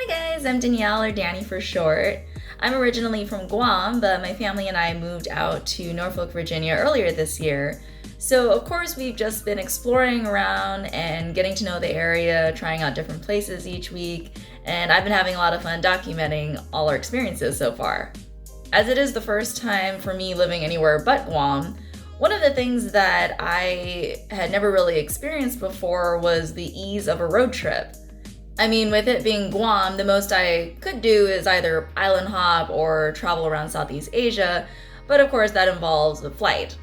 Hi guys, I'm Danielle, or Danny for short. I'm originally from Guam, but my family and I moved out to Norfolk, Virginia earlier this year. So of course we've just been exploring around and getting to know the area, trying out different places each week, and I've been having a lot of fun documenting all our experiences so far. As it is the first time for me living anywhere but Guam, one of the things that I had never really experienced before was the ease of a road trip. I mean, with it being Guam, the most I could do is either island hop or travel around Southeast Asia, but of course that involves a flight.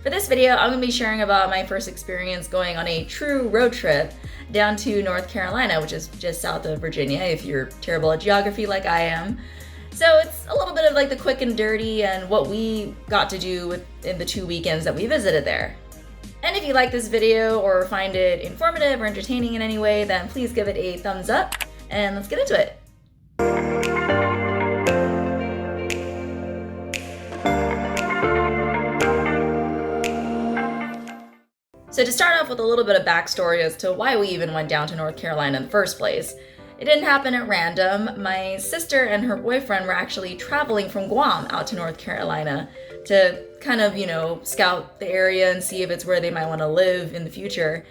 For this video, I'm going to be sharing about my first experience going on a true road trip down to North Carolina, which is just south of Virginia, if you're terrible at geography like I am. So it's a little bit of like the quick and dirty and what we got to do in the 2 weekends that we visited there. And if you like this video or find it informative or entertaining in any way, then please give it a thumbs up and let's get into it. So to start off with a little bit of backstory as to why we even went down to North Carolina in the first place. It didn't happen at random. My sister and her boyfriend were actually traveling from Guam out to North Carolina to kind of, scout the area and see if it's where they might want to live in the future.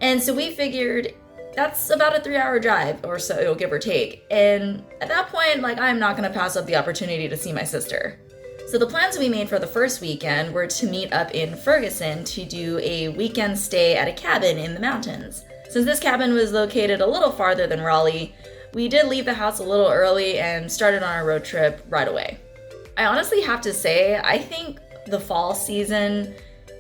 And so we figured that's about a 3-hour drive or so, give or take. And at that point, I'm not going to pass up the opportunity to see my sister. So the plans we made for the first weekend were to meet up in Ferguson to do a weekend stay at a cabin in the mountains. Since this cabin was located a little farther than Raleigh, we did leave the house a little early and started on our road trip right away. I honestly have to say, I think the fall season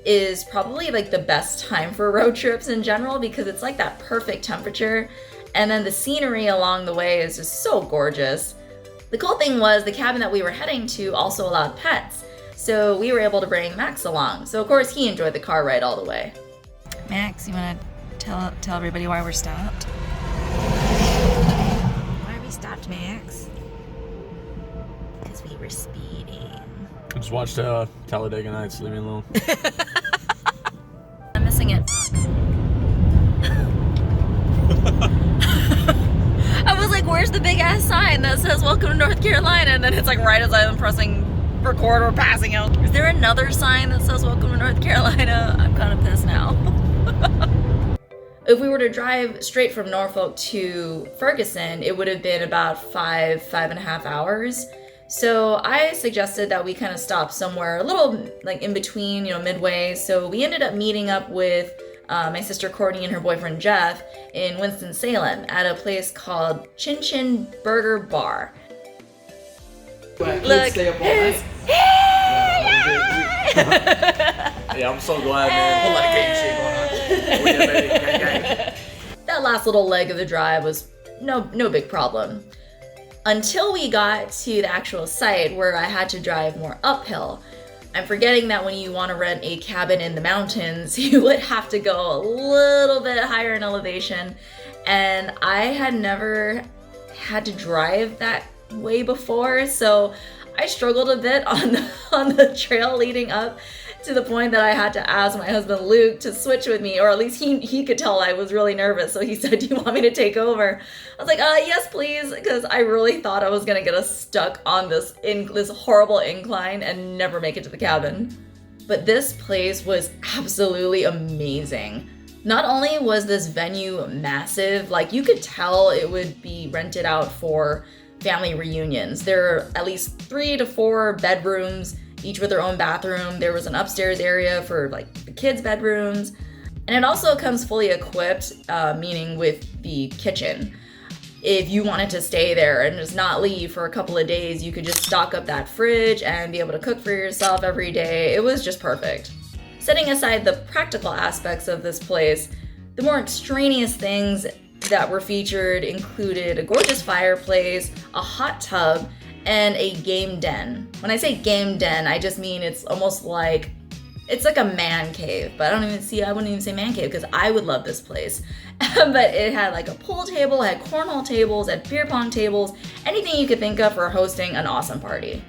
is probably the best time for road trips in general because it's that perfect temperature, and then the scenery along the way is just so gorgeous. The cool thing was the cabin that we were heading to also allowed pets, so we were able to bring Max along. So of course he enjoyed the car ride all the way. Max, you want to tell everybody why we're stopped? Why are we stopped, Max? Because we were speeding. I just watched Talladega Nights. Leave me alone. I'm missing it. I was like, where's the big ass sign that says welcome to North Carolina? And then it's right as I'm pressing record or passing out. Is there another sign that says welcome to North Carolina? I'm kind of pissed now. If we were to drive straight from Norfolk to Ferguson, it would have been about 5.5 hours. So I suggested that we kind of stop somewhere a little in between, midway. So we ended up meeting up with my sister Courtney and her boyfriend Jeff in Winston-Salem at a place called Chin Chin Burger Bar. Look, Yeah, I'm so glad, man. Whole lot of gang shit going on. Oh, yeah, baby. Gang, gang. That last little leg of the drive was no big problem. Until we got to the actual site where I had to drive more uphill. I'm forgetting that when you want to rent a cabin in the mountains, you would have to go a little bit higher in elevation. And I had never had to drive that way before, so I struggled a bit on the trail leading up, to the point that I had to ask my husband Luke to switch with me, or at least he could tell I was really nervous, so he said, do you want me to take over? I was like, yes please, because I really thought I was gonna get us stuck on this horrible incline and never make it to the cabin. But this place was absolutely amazing. Not only was this venue massive, you could tell it would be rented out for family reunions. There are at least 3 to 4 bedrooms, each with their own bathroom. There was an upstairs area for the kids' bedrooms. And it also comes fully equipped, meaning with the kitchen. If you wanted to stay there and just not leave for a couple of days, you could just stock up that fridge and be able to cook for yourself every day. It was just perfect. Setting aside the practical aspects of this place, the more extraneous things that were featured included a gorgeous fireplace, a hot tub, and a game den. When I say game den, I just mean it's almost it's like a man cave, but I wouldn't even say man cave because I would love this place. But it had a pool table, had cornhole tables, had beer pong tables, anything you could think of for hosting an awesome party.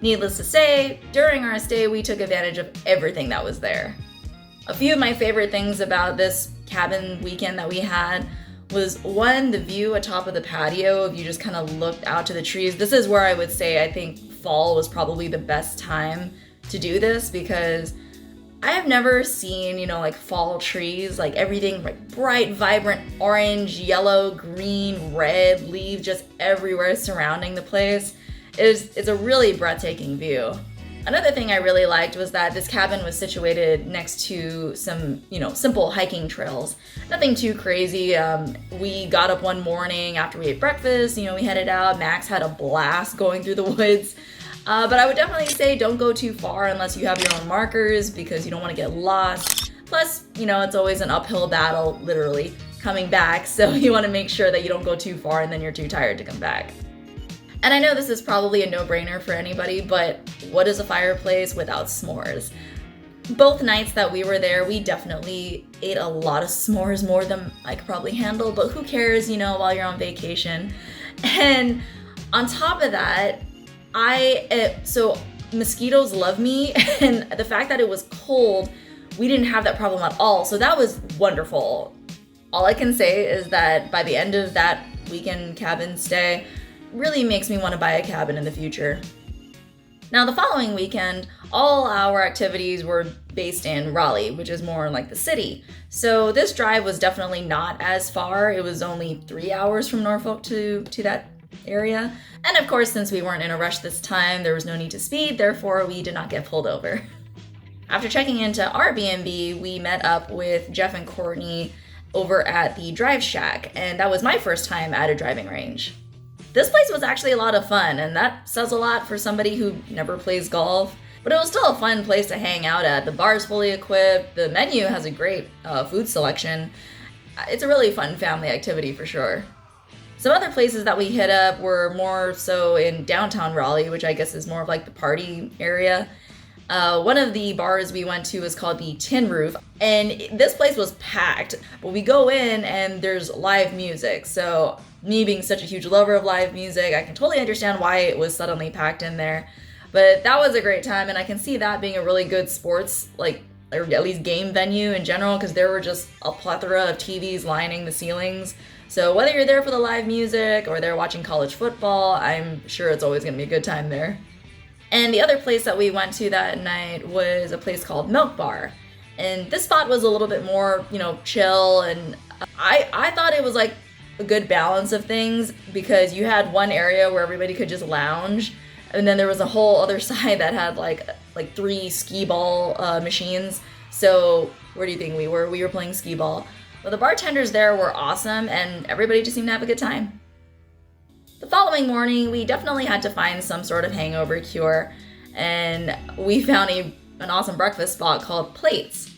Needless to say, during our stay, we took advantage of everything that was there. A few of my favorite things about this cabin weekend that we had was one, the view atop of the patio, if you just kind of looked out to the trees. This is where I would say I think fall was probably the best time to do this, because I have never seen, like fall trees, like everything like bright, vibrant orange, yellow, green, red, leaves just everywhere surrounding the place. It's a really breathtaking view. Another thing I really liked was that this cabin was situated next to some, simple hiking trails. Nothing too crazy. We got up one morning after we ate breakfast, we headed out. Max had a blast going through the woods. But I would definitely say don't go too far unless you have your own markers, because you don't want to get lost. Plus, it's always an uphill battle, literally, coming back. So you want to make sure that you don't go too far and then you're too tired to come back. And I know this is probably a no-brainer for anybody, but what is a fireplace without s'mores? Both nights that we were there, we definitely ate a lot of s'mores, more than I could probably handle, but who cares, while you're on vacation. And on top of that, so mosquitoes love me, and the fact that it was cold, we didn't have that problem at all, so that was wonderful. All I can say is that by the end of that weekend cabin stay, really makes me want to buy a cabin in the future. Now, the following weekend, all our activities were based in Raleigh, which is more like the city. So this drive was definitely not as far. It was only 3 hours from Norfolk to that area. And of course, since we weren't in a rush this time, there was no need to speed, therefore we did not get pulled over. After checking into our B&B, we met up with Jeff and Courtney over at the Drive Shack, and that was my first time at a driving range. This place was actually a lot of fun, and that says a lot for somebody who never plays golf. But it was still a fun place to hang out at. The bar's fully equipped, the menu has a great food selection. It's a really fun family activity for sure. Some other places that we hit up were more so in downtown Raleigh, which I guess is more of like the party area. One of the bars we went to is called the Tin Roof, and this place was packed. But we go in and there's live music, so me being such a huge lover of live music, I can totally understand why it was suddenly packed in there. But that was a great time, and I can see that being a really good sports, or at least game venue in general, because there were just a plethora of TVs lining the ceilings. So whether you're there for the live music or they're watching college football, I'm sure it's always going to be a good time there. And the other place that we went to that night was a place called Milk Bar. And this spot was a little bit more, chill, and I thought it was like a good balance of things, because you had one area where everybody could just lounge, and then there was a whole other side that had like 3 skee ball machines. So where do you think we were? We were playing skee ball. But the bartenders there were awesome, and everybody just seemed to have a good time. The following morning, we definitely had to find some sort of hangover cure, and we found an awesome breakfast spot called Plates.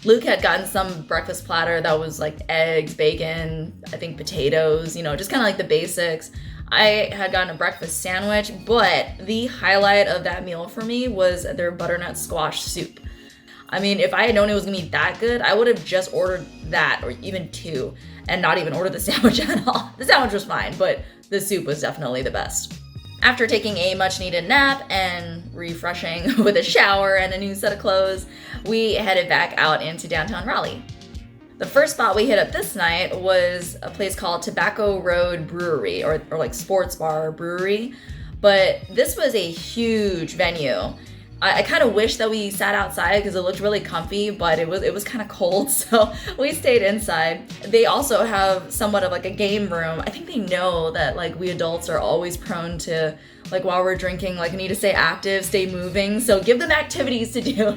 Luke had gotten some breakfast platter that was like eggs, bacon, I think potatoes, just kind of like the basics. I had gotten a breakfast sandwich, but the highlight of that meal for me was their butternut squash soup. I mean, if I had known it was gonna be that good, I would have just ordered that, or even 2, and not even ordered the sandwich at all. The sandwich was fine, but the soup was definitely the best. After taking a much needed nap and refreshing with a shower and a new set of clothes, we headed back out into downtown Raleigh. The first spot we hit up this night was a place called Tobacco Road Brewery, or like sports bar brewery, but this was a huge venue. I kind of wish that we sat outside because it looked really comfy, but it was kind of cold, so we stayed inside. They also have somewhat of like a game room. I think they know that like we adults are always prone to, like while we're drinking, like need to stay active, stay moving, so give them activities to do.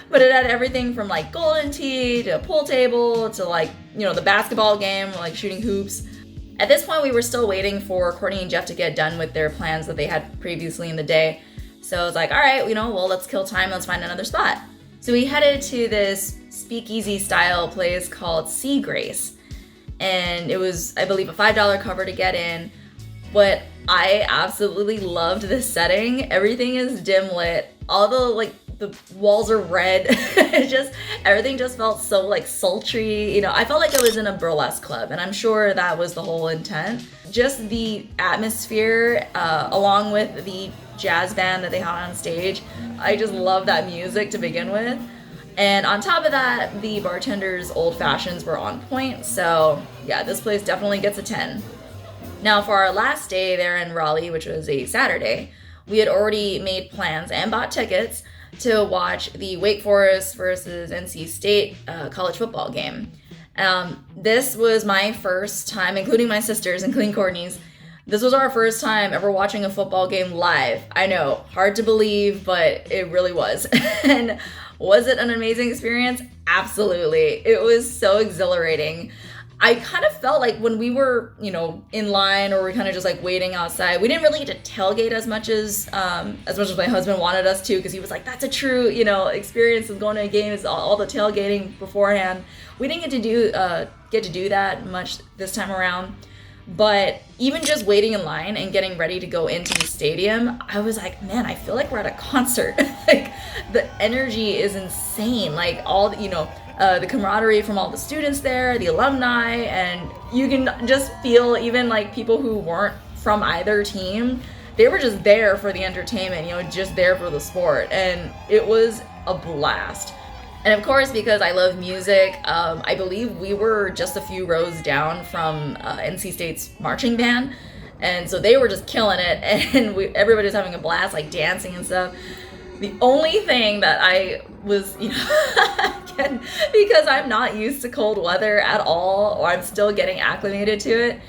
But it had everything from like golden tee to a pool table to like, the basketball game, like shooting hoops. At this point, we were still waiting for Courtney and Jeff to get done with their plans that they had previously in the day. So I was like, all right, let's kill time. Let's find another spot. So we headed to this speakeasy style place called Sea Grace. And it was, I believe, a $5 cover to get in. But I absolutely loved this setting. Everything is dim lit. All the walls are red. Everything just felt so like sultry. I felt like I was in a burlesque club, and I'm sure that was the whole intent. Just the atmosphere, along with the jazz band that they had on stage. I just love that music to begin with. And on top of that, the bartender's old fashions were on point. So yeah, this place definitely gets a 10. Now for our last day there in Raleigh, which was a Saturday, we had already made plans and bought tickets to watch the Wake Forest versus NC State college football game. This was my first time, including my sisters, including Courtney's. This was our first time ever watching a football game live. I know, hard to believe, but it really was. And was it an amazing experience? Absolutely. It was so exhilarating. I kind of felt like when we were, in line or we're kind of just like waiting outside, we didn't really get to tailgate as much as my husband wanted us to, because he was like, that's a true, experience of going to a game is all the tailgating beforehand. We didn't get to do that much this time around. But even just waiting in line and getting ready to go into the stadium, I was like, man, I feel like we're at a concert. Like the energy is insane. Like all, the camaraderie from all the students there, the alumni, and you can just feel even like people who weren't from either team, they were just there for the entertainment, just there for the sport. And it was a blast. And of course, because I love music, I believe we were just a few rows down from NC State's marching band. And so they were just killing it. And everybody was having a blast, like dancing and stuff. The only thing that I was, again, because I'm not used to cold weather at all, or I'm still getting acclimated to it,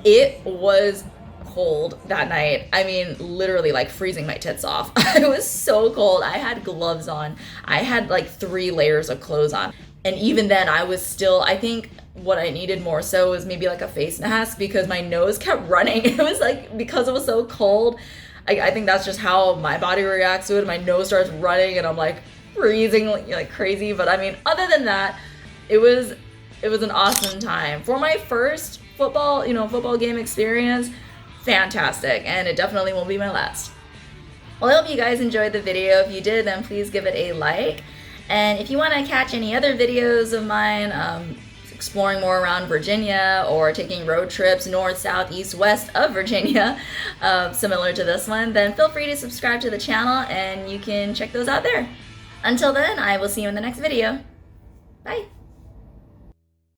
it was cold that night. I mean, literally like freezing my tits off. It was so cold. I had gloves on. I had like 3 layers of clothes on. And even then I was still, I think what I needed more so was maybe like a face mask, because my nose kept running. It was like, because it was so cold, I think that's just how my body reacts to it. My nose starts running and I'm like freezing like crazy. But I mean, other than that, it was an awesome time. For my first football game experience, fantastic, and it definitely won't be my last. Well, I hope you guys enjoyed the video. If you did, then please give it a like. And if you want to catch any other videos of mine, exploring more around Virginia or taking road trips north, south, east, west of Virginia, similar to this one, then feel free to subscribe to the channel and you can check those out there. Until then, I will see you in the next video. Bye.